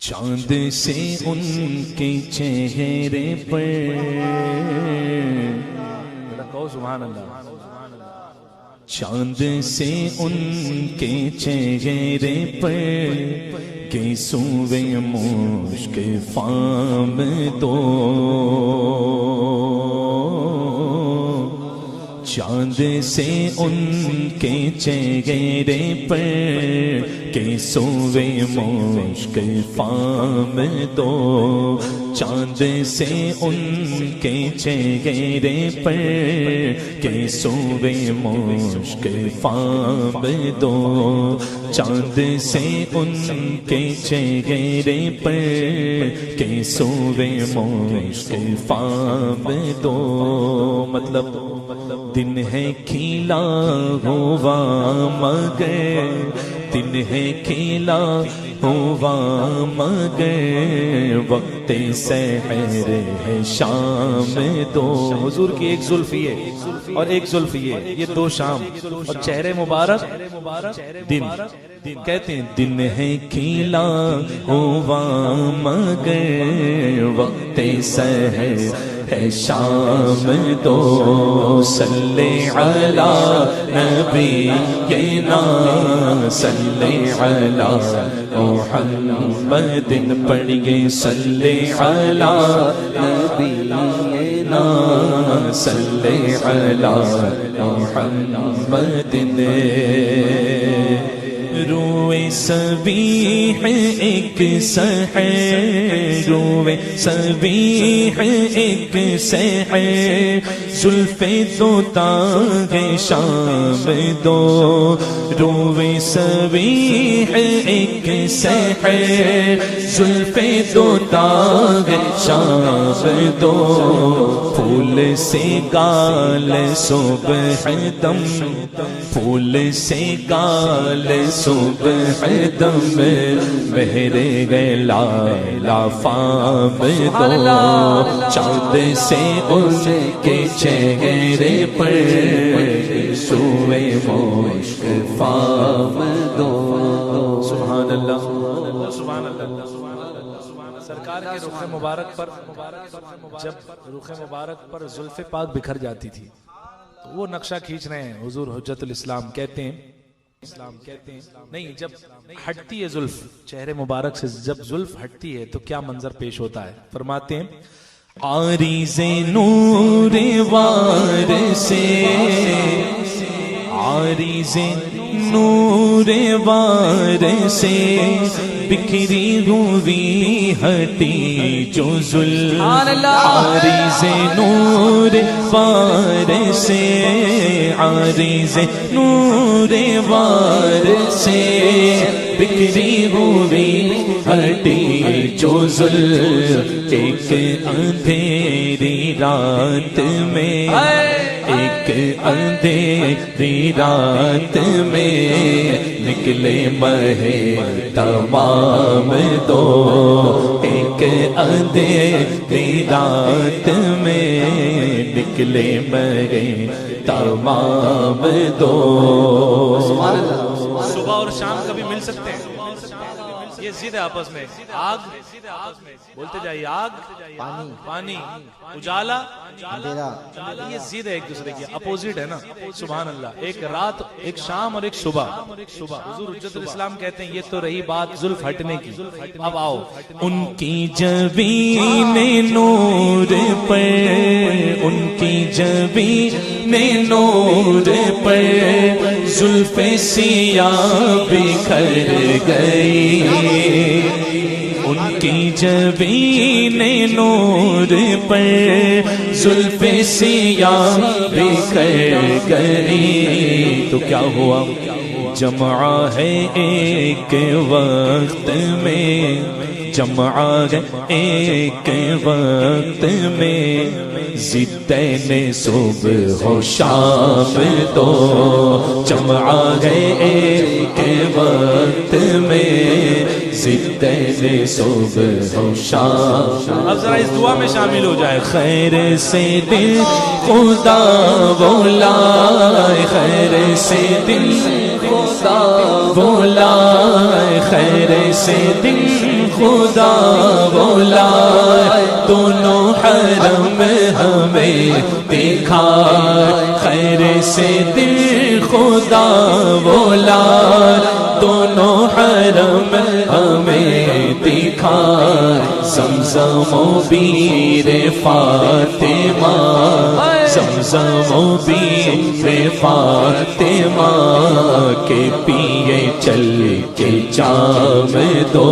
چاند سے ان کے چہرے پر کہو سبحان اللہ. چاند سے ان کے چہرے پر گیسوئے مشک فام دو. چاند سے ان کے چہرے پر گیسوئے مشک فام دو. چاند سے ان کے چہرے پر گیسوئے مشک فام دو. چاند سے ان کے چہرے پر گیسوئے مشک فام دو. مطلب دن ہے کھیلا ہوا مگر دن ہے کھیلا ہوا مگر وقت سحر ہے شام دو. حضور کی ایک زلف یہ اور ایک زلف یہ دو شام اور چہرے مبارک دن کہتے ہیں دن ہے کھیلا ہوا مگر وقت سحر ہے شام دو. صلی علی نبینا صلی علی محمد پڑھیے صلی علی نبینا صلی علی محمد. روئے سبیح ایک سحر روئے سبیح ایک سحر زلف دو تاغ شام دو. روئے سبیح ایک سحر زلف دو تاغ شام دو. پھول سے گال صبح دم پھول سے گال صبح دم بہرے گئے لالا فام دو. چاند سے ان کے چہرے پر سوئے مشک فام دو. سبحان اللہ سبحان اللہ. سرکار کے رخ مبارک پر جب رخ مبارک پر زلف پاک بکھر جاتی تھی تو وہ نقشہ کھینچ رہے ہیں حضور حجت الاسلام کہتے ہیں نہیں جب ہٹتی ہے زلف چہرے مبارک سے جب زلف ہٹتی ہے تو کیا منظر پیش ہوتا ہے. فرماتے ہیں عارض نور وار سے عارض نور وار سے بکھری ہوئی ہٹی جو زلف. عارض نور وار سے عارض نور وار سے بکھری ہوئی ہٹی جو زلف. ایک اندھیری رات میں ایک اندھیری رات میں نکلے ماہ تمام دو. ایک اندھیری رات میں نکلے ماہ تمام دو. صبح اور شام کبھی مل سکتے ہیں یہ ضد ہے آپس میں. آگ بولتے جائیے آگ پانی اجالا یہ ضد ہے ایک دوسرے کی اپوزٹ ہے نا. سبحان اللہ. ایک رات ایک شام اور ایک صبح. حضور حجت الاسلام کہتے ہیں یہ تو رہی بات زلف ہٹنے کی. اب آؤ ان کی جبین نور پر ان کی جبین نور پر زلف سیاہ بکھر گئی. ان کی جبین نور پر زلف سیاہ بکھر گئی. تو کیا ہوا جمع ہے ایک وقت میں جمع ہے ایک وقت میں ضدین صبح و شام دو. جمع ہے ایک وقت میں ستین صبح و شام. اب ذرا اس دعا میں شامل ہو جائے. خیر سے دل خدا بولائے، خیر سے دل خدا بولائے، خیر سے دل خدا بولائے، دونوں حرم ہمیں دکھائے. خیر سے دل خدا بولائے، دونوں حرم ہمیں دکھائے. زمزم و بیر فاطمہ، زمزم و بیر فاطمہ کے پیے چل کے جام دو.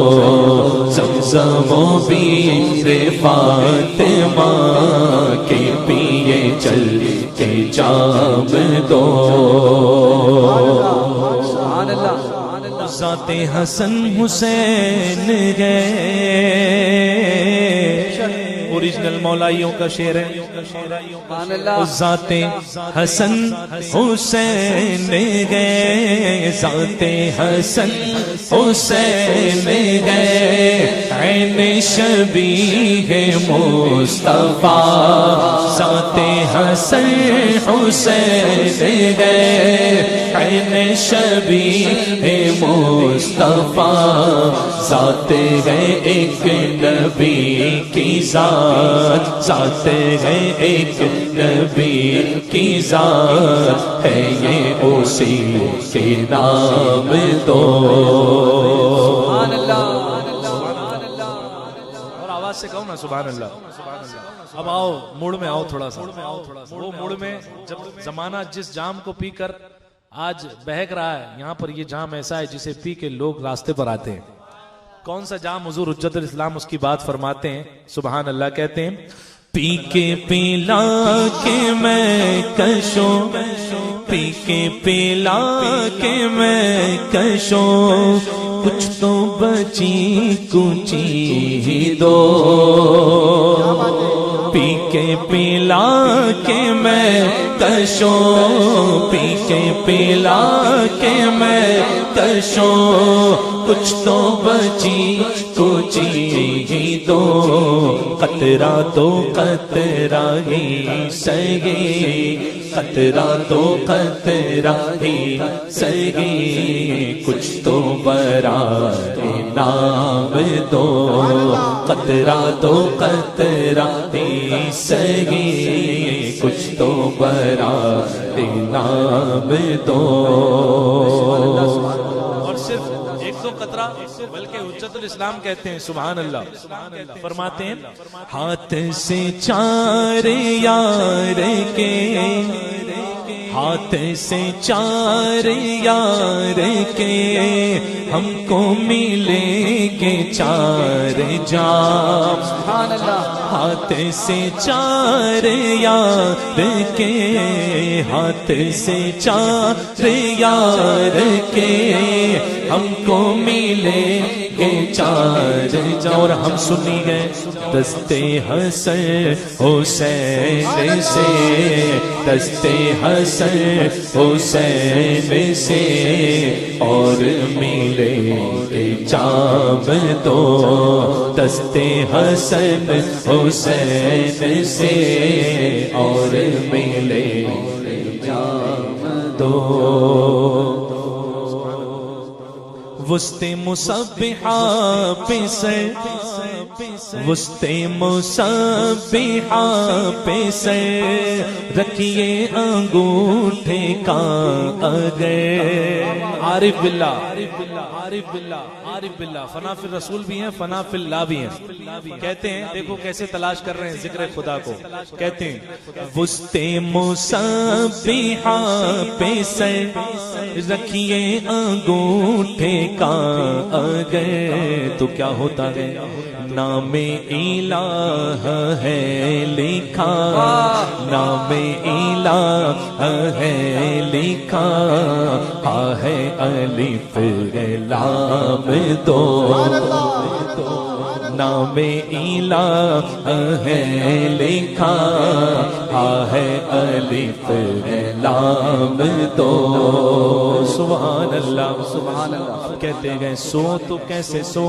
زمزم و بیر فاطمہ کے پیے چل کے جام دو. ذات حسن حسین گئے، اوریجنل مولائیوں کا شعر ہے. ذات حسن حسین گئے، ذات حسن حسین گئے، عین شبیہ مصطفیٰ. ذات حسن حسین گئے، عین شبیہ مصطفیٰ. ذات ہے ایک نبی کی ذات، ذات ہے ایک نبی کی ذات، ہے یہ اسی کے نام دو. اور آواز سے کہو نا سبحان اللہ. اب آؤ موڑ میں آؤ تھوڑا سا. وہ موڑ میں جب زمانہ جس جام کو پی کر آج بہک رہا ہے، یہاں پر یہ جام ایسا ہے جسے پی کے لوگ راستے پر آتے ہیں. کون سا جام؟ حضور حجت الاسلام اس کی بات فرماتے ہیں. سبحان اللہ کہتے ہیں، پی کے پلا کے میں کشوں، پی کے پلا کے میں کشوں، کچھ تو بچی کچی ہی دو. پی کے پلا کے میں کشوں، پی کے پلا کے میں کشوں، کچھ تو بچی کچی ہی دو. قطرہ تو قطرہ ہی سہی، قطرہ تو قطرہ ہی سہی، کچھ تو برائے نام دو. قطرہ تو قطرہ ہی سہی، کچھ تو برائے نام دو. اور صرف ایک دو قطرہ بلکہ حجت الاسلام کہتے ہیں سبحان اللہ. فرماتے ہیں، ہاتھ سے چار یار کے، ہاتھ سے چار یار کے، ہم کو ملیں گے چار جام. ہاتھ سے چار یار کے، ہاتھ سے چار یار کے، ہم کو ملیں گے چار جام. اور ہم سنی گئے دستے حسن حسین سے، دستے حسن حسین سے، اور ملیں گے جام دو. دستے حسن حسین سے، اور ملیں گے جام دو. وسط مصبحہ پہ سر، وسط مصبحہ پہ سر، رکھیے انگوٹھے کا اگر. عارف باللہ، عارف باللہ، عارف باللہ. فنا فی الرسول بھی ہیں، فنا فی اللہ بھی ہیں. کہتے ہیں دیکھو کیسے تلاش کر رہے ہیں ذکر خدا کو. کہتے ہیں وسط مصبحہ پہ سر، رکھیے انگوٹھے کا اگر. تو کیا ہوتا ہے؟ نام الہ ہے لکھا، نام الہ ہے لکھا، ہے الف لام دو. نام الہ ہے لکھا ہے الف لام دو سبحان اللہ سبحان اللہ کہتے گئے سو تو کیسے سو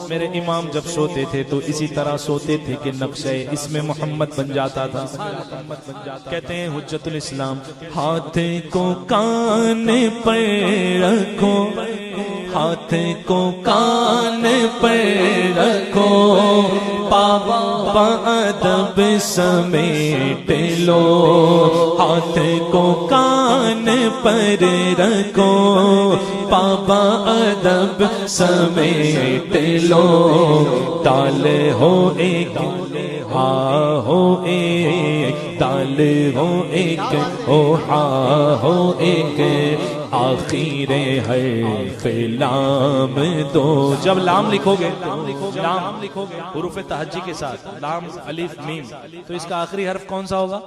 میرے امام جب سوتے تھے تو اسی طرح سوتے تھے کہ نقشہ اس میں محمد بن جاتا تھا کہتے ہیں حجت الاسلام ہاتھ کو کان پر رکھو ہاتھ کو کان پر رکھو پاپا ادب سمیٹ لو ہاتھ کو کان پر رکھو پاپا ادب سمیٹ لو تال ہو ایک ہاں ہو ایک تال ہو ایک او ہاں ہو ایک آخر حرف لام دو جب لام لکھو گے لام لکھو گے حروف تہجی کے ساتھ لام الف میم تو اس کا آخری حرف کون سا ہوگا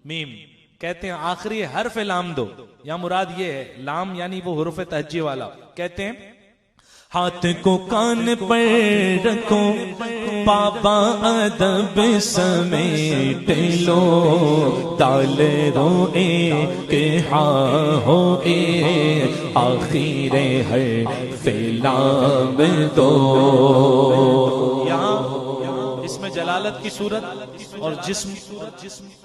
میم کہتے ہیں آخری حرف لام دو یا مراد یہ ہے لام یعنی وہ حروف تہجی والا کہتے ہیں ہاتھ کو کان پر رکھو پاپا ادب سمیٹ لو دال رو ایک ہاں ہو ایک آخر حرف لام دو یہاں اس میں جلالت کی صورت اور جسم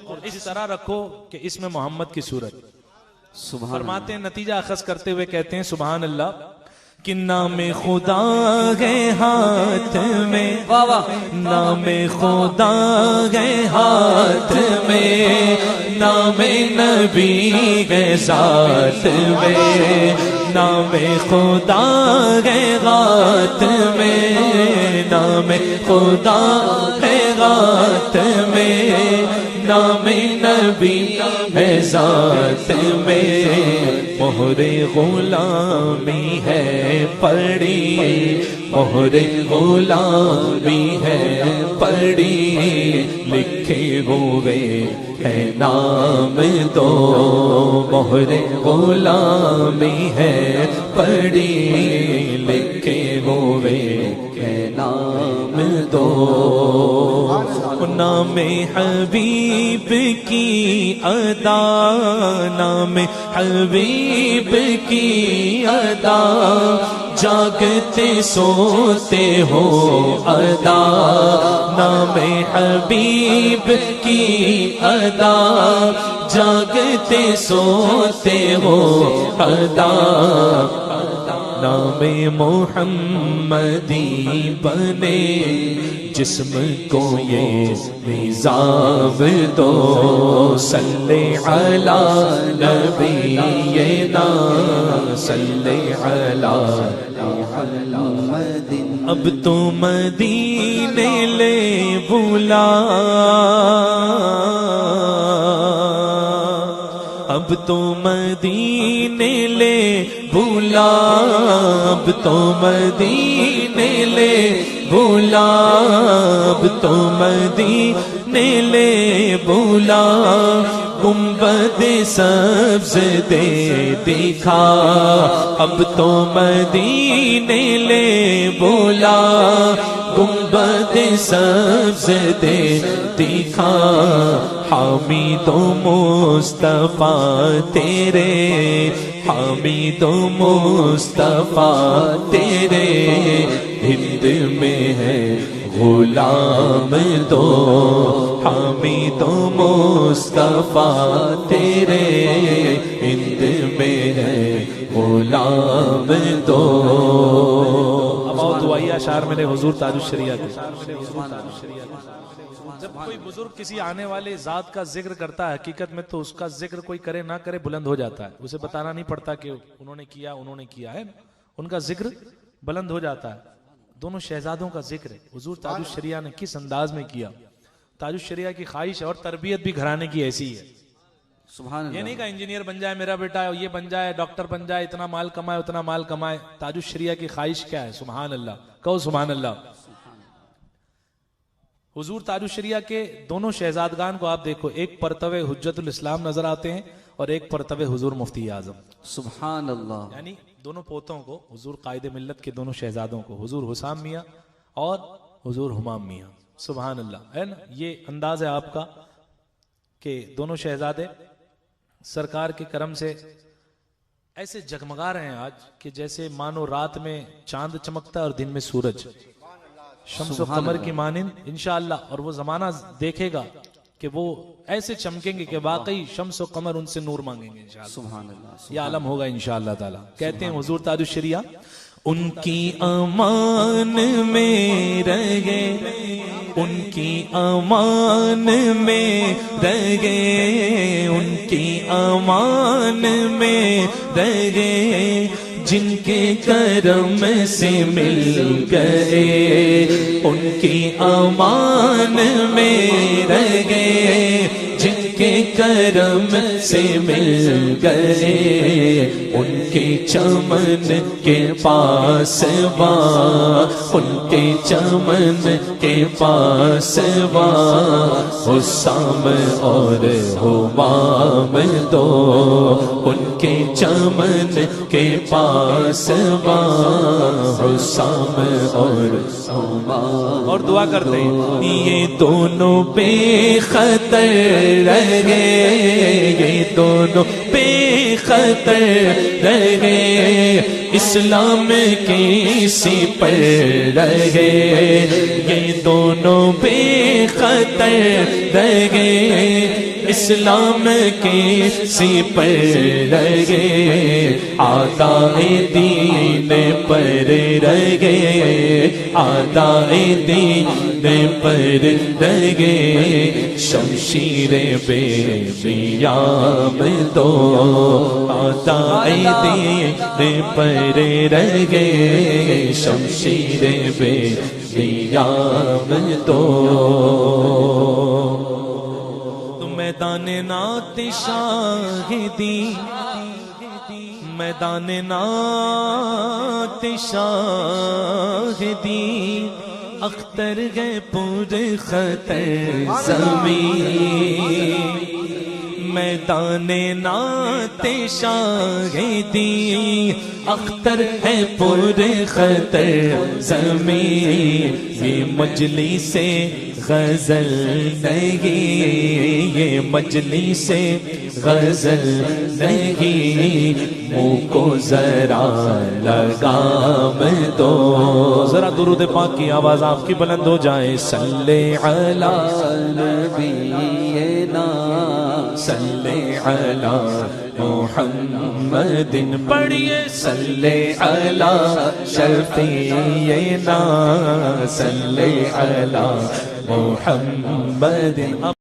اور اس طرح رکھو کہ اس میں محمد کی صورت فرماتے ہیں نتیجہ اخذ کرتے ہوئے کہتے ہیں سبحان اللہ کہ نام خدا ہے ہاتھ میں نام خدا ہے ہاتھ میں نام نبی ہے ذات میں نام خدا ہے ہاتھ میں نام خدا ہے ہاتھ میں نام نبی ہے ذات میں مہر غلامی ہے پڑی مہر غلامی ہے پڑی لکھے ہوئے ہے نام دو مہر غلامی ہے پڑی لکھے ہوئے ہے نام دو نام حبیب کی ادا نام حبیب کی ادا جاگتے سوتے ہو ادا نام حبیب کی ادا جاگتے سوتے ہو ادا نام محمدی بنے جسم کو یہ نظام دو صلی علی نبینا صلی علی محمد اب تو مدینے لے بلا اب تو مدینے لے بلا اب تو مدینے لے بلا اب تو مدینے لے بلا گنبد سبز دے دکھا اب تو مدینے لے بولا گنبد سبز دے دکھا حامد و مصطفیٰ تیرے حامد و مصطفیٰ تیرے ہند میں ہے غلام دو حامد و مصطفیٰ تیرے ہند میں ہے غلام دو اب آؤ دعائیہ اشعار میرے حضور تاج الشریعہ کے جب کوئی بزرگ کسی آنے والے ذات کا ذکر کرتا ہے حقیقت میں تو اس کا ذکر کوئی کرے نہ کرے بلند ہو جاتا ہے اسے بتانا نہیں پڑتا کہ انہوں نے کیا ہے ان کا ذکر بلند ہو جاتا ہے دونوں شہزادوں کا ذکر ہے حضور تاج الشریعہ نے کس انداز میں کیا تاج الشریعہ کی خواہش اور تربیت بھی گھرانے کی ایسی ہے سبحان اللہ یہ نہیں کہ انجینئر بن جائے میرا بیٹا یہ بن جائے ڈاکٹر بن جائے اتنا مال کمائے اتنا مال کمائے تاج الشریعہ کی خواہش کیا ہے سبحان اللہ کہو سبحان اللہ حضور تاج الشریعہ کے دونوں شہزادگان کو آپ دیکھو ایک پرتوے حجت الاسلام نظر آتے ہیں اور ایک پرتوے حضور مفتی اعظم سبحان اللہ یعنی دونوں پوتوں کو حضور قائد ملت کے دونوں شہزادوں کو حضور حسام میاں اور حضور ہمام میاں. سبحان اللہ. ہے نا یہ انداز ہے آپ کا کہ دونوں شہزادے سرکار کے کرم سے ایسے جگمگا رہے ہیں آج کہ جیسے مانو رات میں چاند چمکتا ہے اور دن میں سورج, شمس و قمر کی مانند انشاءاللہ. اور وہ زمانہ دیکھے گا کہ وہ ایسے چمکیں گے کہ واقعی شمس و قمر ان سے نور مانگیں گے انشاءاللہ. سبحان اللہ. یہ عالم ہوگا انشاءاللہ تعالی. کہتے ہیں حضور تاج الشریعہ ان کی امان میں رہے, ان کی امان میں رہے, ان کی امان میں رہے, جن کے کرم سے مل گئے, ان کی امان میں رہے, جن کے کرم سے مل گئے, ان کے چمن کے پاس وہاں, ان کے چمن کے پاس وہاں, حسام اور ہمام دو, ان کے چمن کے پاس وہاں, حسام اور ہمام. اور دعا کرتے ہیں یہ دونوں بے خطر رہے, یہ دونوں بے خطر رہے, اسلام کی سپر رہے, یہ دونوں بے خطر رہے, اسلام کی سپر رہے, آدائے دین پر رہے, آدائے دین پر رہے, شمشیر بے قیام دو, آدائے دین پر رہے, شمشیر بے قیام دو. میدان نعت شاہدی, میدان نعت شاہدی, اختر گئے پر خطر زمین, میدان نعت شاہدی, اختر ہے پر خطر زمین, یہ مجلس غزل نہیں, یہ مجلس غزل نہیں, منہ کو ذرا لگام دو. ذرا درود پاک کی آواز آپ کی بلند ہو جائے. صلی علی نبینا, صلی علی محمد, پڑھیے صلی علی شفیعنا, صلی علی محمد.